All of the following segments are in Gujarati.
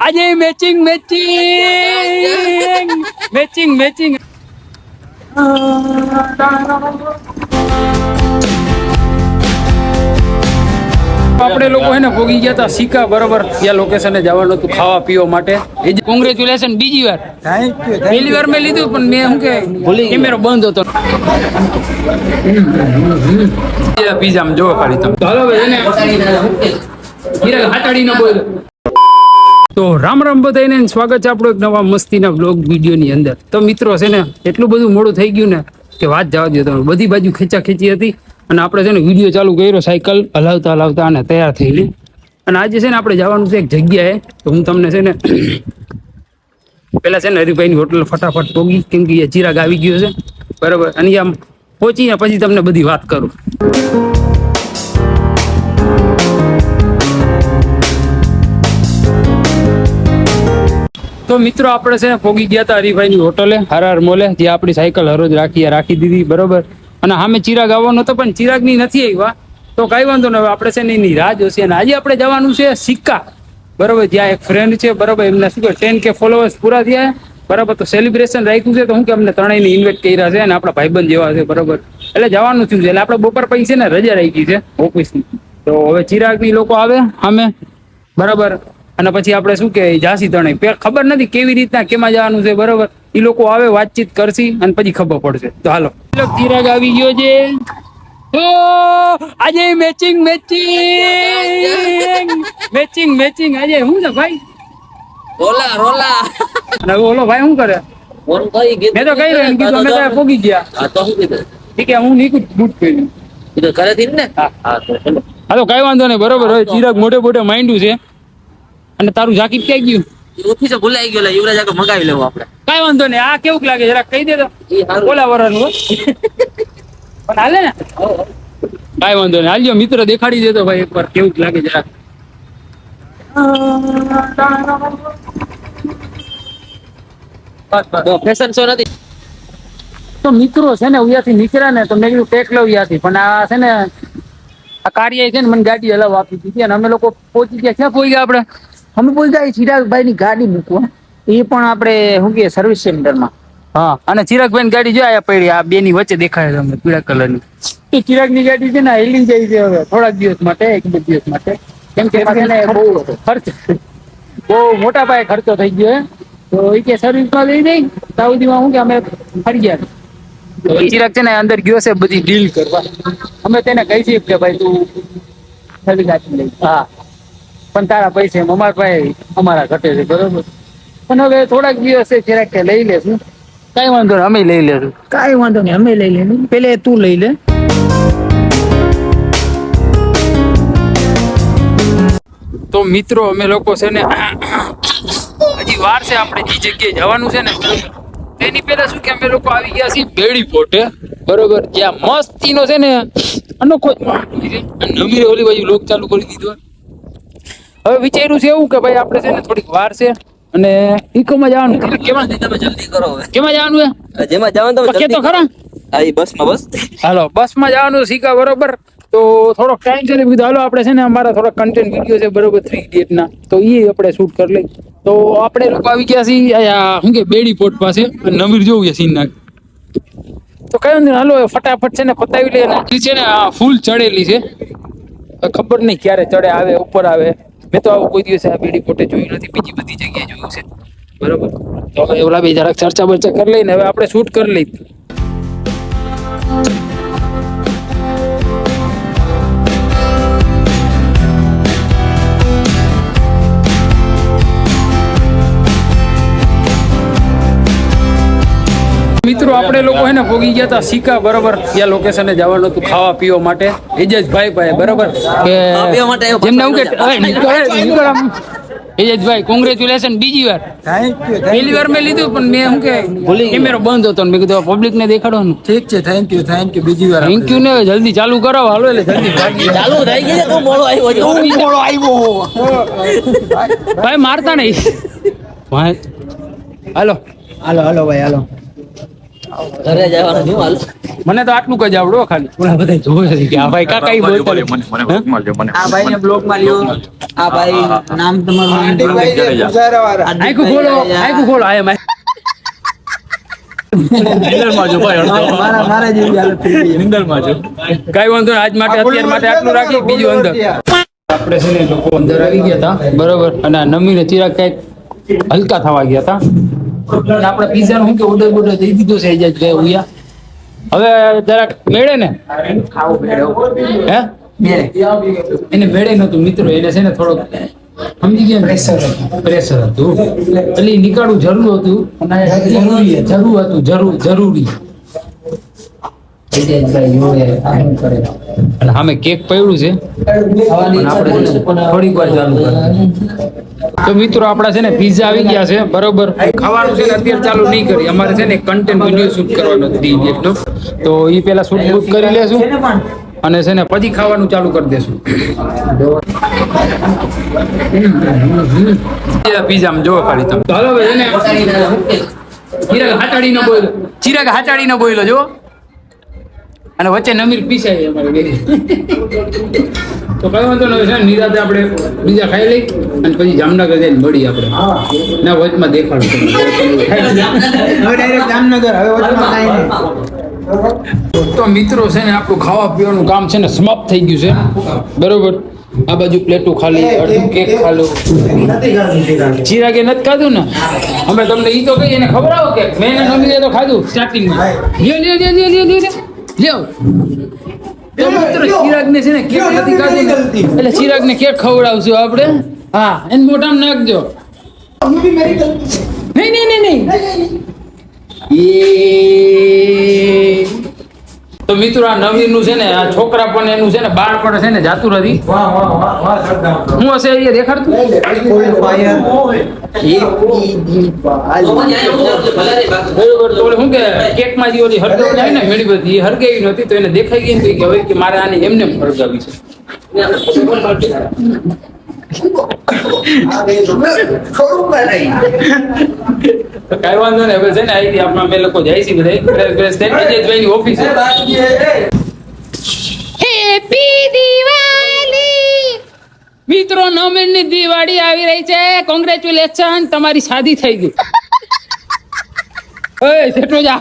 આજે મેચિંગ મેચિંગ મેચિંગ મેચિંગ આપણે લોકો હે ને પોગી ગયા હતા સિક્કા બરોબર ત્યાં લોકેશને જવાનું હતું ખાવા પીવા માટે કોંગ્રેચ્યુલેશન બીજી વાર પહેલી વાર મેં લીધું પણ મેં શું કે કેમેરો બંધ હતો પીઝા જોવો ખાલી તમે હાલો ભાઈ બોલ તો રામ રામ બધાને સ્વાગત છે આપણો એક નવા મસ્તીના બ્લોગ વિડીયોની અંદર. તો મિત્રો છે ને એટલું બધું મોડું થઈ ગયું ને કે વાત જવા દો તમે, બધી બાજુ ખેંચી હતી અને આપણે છે ને વિડીયો ચાલુ કર્યો સાયકલ હલાવતા અને તૈયાર થયેલી. અને આજે છે ને આપણે જવાનું છે એક જગ્યાએ, તો હું તમને છે ને પેલા છે ને હરિભાઈની હોટલ ફટાફટ પોગી, કેમ કે ચિરાગ આવી ગયો છે બરાબર, અને આમ પહોંચીને પછી તમને બધી વાત કરું. તો મિત્રો આપણે છે ને પોગી ગયા હતા હરિભાઈની હોટલે હરાર મોલે, જે આપણી સાયકલ હરોજ રાખી દીધી બરોબર. અને સામે ચિરાગ આવવાનો હતો પણ ચિરાગની નથી આવ્યા, તો કઈ વાંધો નહીં, હવે આપણે છે ને એની રાહ જોશે. અને આજે આપણે જવાનું છે સિક્કા બરોબર, જ્યાં એક ફ્રેન્ડ છે બરોબર, એમને શું કે 10K ફોલોવર્સ પૂરા થયા બરાબર, તો સેલિબ્રેશન રાખ્યું છે. તો હું કે અમને ત્રણેયને ઇન્વાઇટ કર્યા છે અને આપણા ભાઈબંધ જેવા છે બરોબર, એટલે જવાનું થયું છે. એટલે આપણે બપોર પછી છે ને રજા રાખી છે ઓફિસની, તો હવે ચિરાગની લોકો આવે સામે બરાબર, અને પછી આપણે શું કે ઝાંસી ત્રણેય ખબર નથી કેવી રીતના કેમાં જવાનું છે બરોબર, એ લોકો આવે વાતચીત કરશી અને પછી ખબર પડશે. તો હાલો ચિરાગ આવી ગયો છે. તો આજે મેચિંગ આજે શું છે ભાઈ? રોલા અને ઓલો ભાઈ શું કરે? મેં તો કહી રહ્યો કીધું અમે તો પોગી ગયા. ઠીક હું નીકળું બૂટ પહેરી કરે થી ને. હા તો કઈ વાંધો નહીં બરોબર. હવે ચિરાગ મોટે માંડ્યું છે અને તારું જાકીટ ક્યાં ગયું? ઓફિસે ભૂલાઈ ગયો, યુવરાજ આગળ મંગાવી લેવું આપણે. કઈ વાંધો નહીં. આ કેવું લાગે જરા કહી દે તો. ઓલા વરાનું પણ હાલે ને, કઈ વાંધો નહીં. હાલજો મિત્ર, દેખાડી દેતો ભાઈ એકવાર કેવું લાગે જરા. ફેશન શો નથી તો મિત્રો છે ને ઉયાથી નીકળ્યા ને તો મેં કીધું ટેક લઉં યાથી, પણ આ છે ને આ કાર્ય છે ને મને ગાડી હલાવવા આપી દીધી અને અમે લોકો પહોંચી ગયા. ક્યાં પહોંચી ગયા આપણે? અમે બોલ જાય ચિરાગભાઈ ની ગાડી મૂકવા, એ પણ આપણે શું કે સર્વિસ સેન્ટરમાં. હા, અને ચિરાગભાઈ ની ગાડી જો આયા પડી, આ બે ની વચ્ચે દેખાય તમને પીળા કલર ની. તો ચિરાગ ની ગાડી છે ને હેલી જાય છે હવે થોડાક દિવસ માટે, 1-2 દિવસ માટે, કેમ કે બહુ ખર્ચ, બહુ મોટા પાયે ખર્ચો થઈ ગયો હે. તો એ કે સર્વિસમાં લઈ જઈ સાઉદીમાં હું કે અમે ફરી ગયા. ચિરાગ છે ને અંદર ગયો છે બધી ડીલ કરવા. અમે તેને કહી છીએ કે ભાઈ તું નવી ગાડી લઈ, હા પણ તારા પૈસા અમારા પાસે અમારા ઘટે છે બરોબર, પણ હવે થોડાક દિવસ ચિરાગ કે લઈ લેશું. કઈ વાંધો નહીં, અમે લઈ લેશું. કઈ વાંધો નહીં, અમે લઈ લઈએ. પેલે તું લઈ લે. તો મિત્રો અમે લોકો છે ને હજી વાર છે આપણે જે જગ્યાએ જવાનું છે ને તેની પહેલા શું કે અમે લોકો આવી ગયા છીએ બેડી પોટે બરોબર, જ્યાં મસ્તીનો છે ને અનોખો નમીરે ઓલી બાજુ લોક ચાલુ કરી દીધો. હવે વિચાર્યું છે એવું કે ભાઈ આપણે છે ને થોડીક વાર છે અને ઇકોમાં જવાનું. કેમાં તમે જલ્દી કરો હવે. કેમાં જવાનું હે? જેમાં જવાનું તમે કે તો ખરા. આ બસમાં બસ. હાલો બસમાં જવાનું સિક્કા બરોબર. તો થોડોક ટાઈમ છે ને કીધું હાલો આપણે છે ને અમારા થોડા કન્ટેન્ટ વિડીયો છે બરોબર 3 ઇડિયટ ના, તો એ આપણે શૂટ કરી લઈ. તો આપણે લોકો આવી ગયા છીએ શું કે બેડી પોટ પાસે, નમીર જોવું છે સીન નાખ. તો કયું ને હાલો ફટાફટ છે ને પતાવી લે. છે ને આ ફૂલ ચડેલી છે, ખબર નહીં ક્યારે ચડે આવે ઉપર આવે. મેં તો આવું કોઈ દિવસ આ બેડી પોટે જોયું નથી, બીજી બધી જગ્યાએ જોયું છે બરોબર. તો હવે ઓલા બે જરાક ચર્ચા બર્ચા કરી લઈને હવે આપણે શૂટ કરી લઈ. મિત્રો આપણે લોકો હે ને પોગી ગયા હતા સિક્કા બરોબર, ત્યાં લોકેશને જવાનું હતું ખાવા પીવા માટે. એજેશભાઈ બરોબર કે જેમને હું કે એજેશભાઈ કોંગ્રેચ્યુલેશન બીજી વાર. પહેલી વાર મેં લીધું પણ મેં શું કે કેમેરો બંધ હતો, મેં કીધું પબ્લિક ને દેખાડવાનું. ઠીક છે, થેન્ક યુ બીજી વાર. થેન્ક યુ ને જલ્દી ચાલુ કરો હાલો, એટલે જલ્દી ચાલુ થઈ ગઈ છે. તું મોડો આવ્યો. ભાઈ મારતા નહીં. હાલો હાલો ભાઈ હાલો. ઘરે જવાનું હાલ. મને તો આટલું જ આવડો ખાલી ઓલા બધા જોવે છે કે આ ભાઈ કાકાઈ બોલતા આ ભાઈ ને બ્લોક માં લ્યો. આ ભાઈ નામ તમારું આખું ખોલો આય માય મારા જેવી હાલત થઈ ગઈ. કઈ વાંધો નહીં, આજ માટે અત્યાર માટે આટલું રાખી બીજું અંદર આપણે છે ને લોકો અંદર આવી ગયા હતા બરોબર અને આ નમીને ચિરાગ કઈક હલકા થવા ગયા હતા અને આપણે પીઝા નું શું કે ઓર્ડર બોર્ડર દઈ દીધો છે એજાજ ભાઈ ઉયા હવે જરાક મેળે ને હે એને મેળે નતું મિત્રો એને છે ને થોડોક સમજી ગયા પ્રેશર હતું એટલે ઈ નીકાળવું જરૂર હતું અને જરૂરી અને સામે કેક પડ્યું છે અને આપણે થોડીક વાર ચાલુ કરીએ. તો મિત્રો આપણા છે ને પિઝા આવી ગયા છે બરોબર ખાવાનું છે ને અત્યારે ચાલુ નહીં કરી અમારે છે ને કન્ટેન્ટ વિડીયો શૂટ કરવાનો હતો તો એ પેલા શૂટ બૂટ કરી લેશું અને છે ને પછી ખાવાનું ચાલુ કરી દેશું. પિઝા જોવો ખાલી તમે હાલો ભાઈ ને ચિરાગ હાટાડી ન બોલ્યો જો અને વચ્ચે નમીર પીસાય અમારે બે તો કઈ વાંધો નહીં નિરાતે આપણે બીજા ખાઈ લઈ અને પછી જામનગર જઈને મળી આપણે ના વચમાં દેખાડું ડાયરેક્ટ જામનગર હવે વચમાં કાંઈ નહીં. તો મિત્રો છે ને આપણું ખાવા પીવાનું કામ છે ને સમાપ્ત થઈ ગયું છે બરોબર આ બાજુ પ્લેટો ખાલી અડધું કેક ખાલું ચિરાગે નથી ખાધું ને અમે તમને ઈ તો કહીએ એને ખવડાવો કે મેં એને નમીએ તો ખાધું સ્ટાર્ટિંગમાં લ્યો તો મિત્રો ચિરાગને છે ને કેક નથી ખાધું ને એટલે ચિરાગને કેક ખવડાવશું આપણે હા એને મોઢામાં નાખજો નહીં તો મિત્રો આ નવીન નું છે ને આ છોકરા પણ એનું છે ને બાળપણ છે ને જાતું નથી હું હશે એ દેખાડતું બરોબર તો શું કે કેક માં જે ઓલી હરગાવી જાય ને મેળવી એ હરગાવી નહોતી તો એને દેખાઈ ગઈ ને કે હવે કે મારે આને એમને હરગાવી છે તો કઈ વાંધો નહીં હવે છે ને આઈ આપણા અમે લોકો જાય છે બધા ઓફિસ હેપી દિવાળી મિત્રો નવમીની દિવાળી આવી રહી છે કોંગ્રેચ્યુલેશન તમારી શાદી થઈ ગઈ ઓય સેટો જા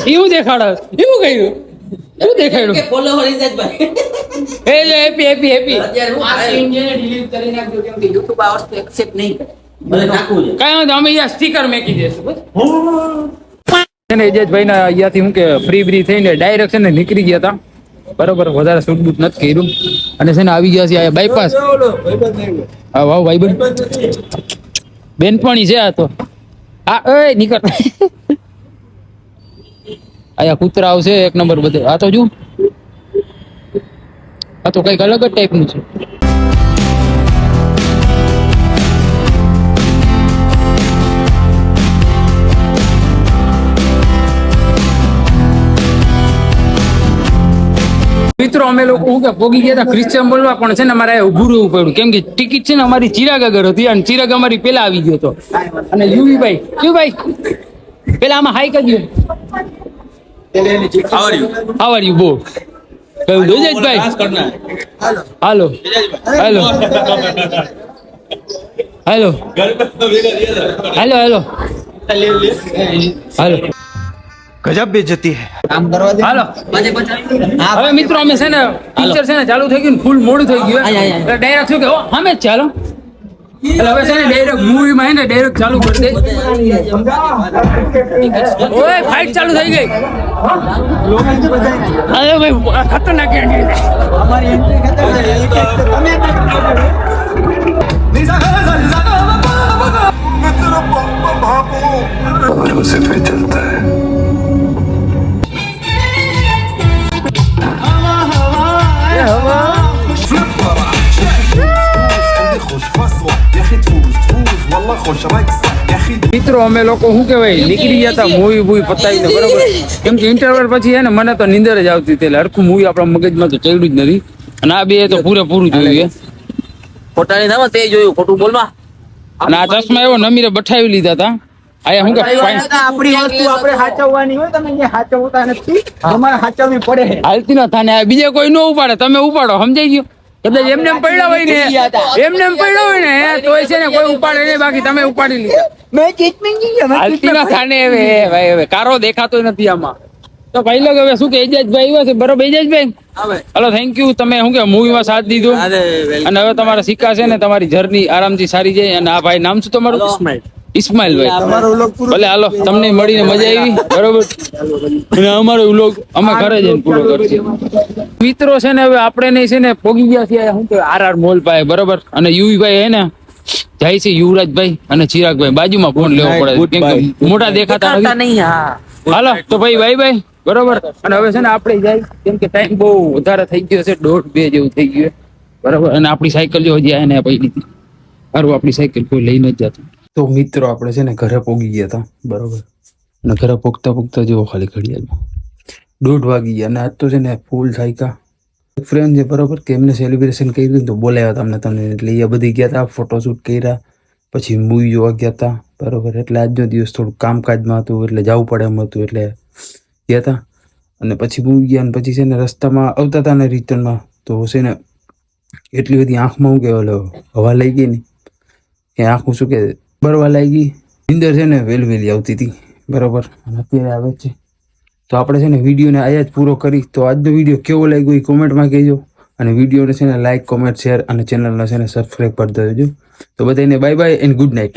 એવું દેખાડો એવું કહ્યું શું દેખાડ્યું હેપી હેપી હેપી કઈ અમે સ્ટીકર મેકી દેશું એજેશભાઈ ના અહીંયાથી હું કે ફ્રી થઈને ડાયરેક્ટ છે ને નીકળી ગયા હતા બરોબર વધારે શૂટ બૂટ નથી કર્યું અને છે ને આવી ગયા છે આ બાયપાસ હા વાવ ભાઈબંધ બેનપણી છે આ તો આ એ નીકળ આયા કૂતરા આવશે એક નંબર બધે આ તો જો આ તો કઈક અલગ જ ટાઈપનું છે મિત્રો અમે લોકો હું કે પોગી ગયા હતા ક્રિશ્ચિયન બોલવા પણ છે ને અમારે ઉભું રહેવું પડ્યું કેમ કે ટિકિટ છે ને અમારી ચિરાગ આગળ હતી અને ચિરાગ અમારી પેલા આવી ગયો હતો અને યુવીભાઈ પેલા આમાં હાઈ કરજો How are you both? ભાઈ હાલો hello hello hello hello hello गजब बेइज्जती है કામ કરવા દે. હાલો હવે મિત્રો અમે છે ને પિક્ચર છે ને ચાલુ થઈ ગયું ફૂલ મોડું થઈ ગયું એટલે ડાયરેક્ટ શું કે અમે જ ચાલો એટલે હવે છે ને ડાયરેક્ટ મૂવીમાં હે ને ડાયરેક્ટ ચાલુ કરી દે ઓય ફાઇટ ચાલુ થઈ ગઈ અરે ભાઈ ખતરનાક અમારી એન્ટ્રી ખતમ और उसे पे चलता है મિત્રો અમે લોકો શું કહેવાય નીકળી ગયા હતા મૂવી બૂવી પતાવીને બરોબર કેમ કે ઇન્ટરવલ પછી હે ને મને તો નીંદર જ આવતી હતી એટલે હરખું મૂવી આપણા મગજમાં તો ચડ્યું જ નથી અને આ બે તો પૂરેપૂરું જોયું ખોટાની ના તે જોયું ખોટું બોલમાં અને આ ચશ્મા એવો નમીરે બઠાવી લીધા હતા આયા શું કે આપણી વસ્તુ આપણે સાચવવાની હોય, તમે અહીંયા સાચવતા નથી, તમારે સાચવવી પડે. હાલતી ન થાને બીજે કોઈ ન ઉપાડે, તમે ઉપાડો, સમજાઈ ગયું? કદાચ એમને એમ પડ્યા હોય ને, એમને એમ પડ્યા હોય ને તોય છે ને કોઈ ઉપાડે નહીં, બાકી તમે ઉપાડી લીધા. મેં ટ્રીટમેન્ટ કીધી, મેં હાલતી ન થાને હવે ભાઈ, હવે કારો દેખાતો નથી આમાં. તો ભાઈ લોગ હવે શું કે એજાજભાઈ આવ્યા છે, બરોબર એજાજભાઈ? હલો, થેન્ક યુ, તમે શું કે મૂવીમાં સાથ દીધો અને હવે તમારા સિક્કા છે ને તમારી જર્ની આરામથી સારી જાય. અને આ ભાઈ નામ શું તમારું? ઇસ્માઇલભાઈ. ભલે હાલો, તમને મળીને મજા આવી, બરોબર. અને અમારો વ્લોગ અમે ઘરે જઈને પૂરો કરશું. મિત્રો છે ને હવે આપણે નહીં છે ને પોગી ગયા છીએ શું કે આરઆર મોલ પાસે, બરોબર. અને યુવીભાઈ હે ને જાય છે, યુવરાજભાઈ અને ચિરાગભાઈ બાજુમાં ફોન લેવો પડે કેમ કે મોટા દેખાતા નથી. હાલો તો ભાઈ બાય બાય, બરોબર. અને હવે છે ને આપણે જાય કેમ કે ટાઈમ બહુ વધારે થઈ ગયો છે, 1:30-2 જેવું થઈ ગયું, બરોબર. અને આપણી સાયકલ જો હજી એને પડી લીધી, સારું આપણી સાયકલ કોઈ લઈને જ જતું. તો મિત્રો આપણે છે ને ઘરે પોગી ગયા હતા, બરોબર. અને ઘરે પોગતા પોગતા જેવો ખાલી ઘડિયાળમાં 1:30 વાગી ગયા. અને આજ તો છે ને ફૂલ થાયકા ફ્રેન્ડ છે, બરોબર, કે એમને સેલિબ્રેશન કર્યું તો બોલાવ્યા તમને એટલે એ બધી ગયા હતા, ફોટોશૂટ કર્યા, પછી મૂવી જોવા ગયા હતા, બરોબર. એટલે આજનો દિવસ થોડું કામકાજમાં હતું એટલે જવું પડે એમ હતું એટલે ગયા હતા. અને પછી મૂવી ગયા અને પછી છે ને રસ્તામાં આવતા હતા ને રિટર્નમાં તો છે ને એટલી બધી આંખમાં હું કે હવા લઈ ગઈ ને કે આંખું શું કે બરવા લાગી, નીંદર છે ને વેલી આવતી હતી, બરોબર. અને અત્યારે આવે છે તો આપણે છે ને વિડીયોને આયા જ પૂરો કરી. તો આજનો વિડીયો કેવો લાગ્યો એ કોમેન્ટમાં કહેજો. અને વિડીયોને છે ને લાઇક, કોમેન્ટ, શેર અને ચેનલને છે ને સબસ્ક્રાઈબ કરી દેજો. તો બધાને bye bye and good night.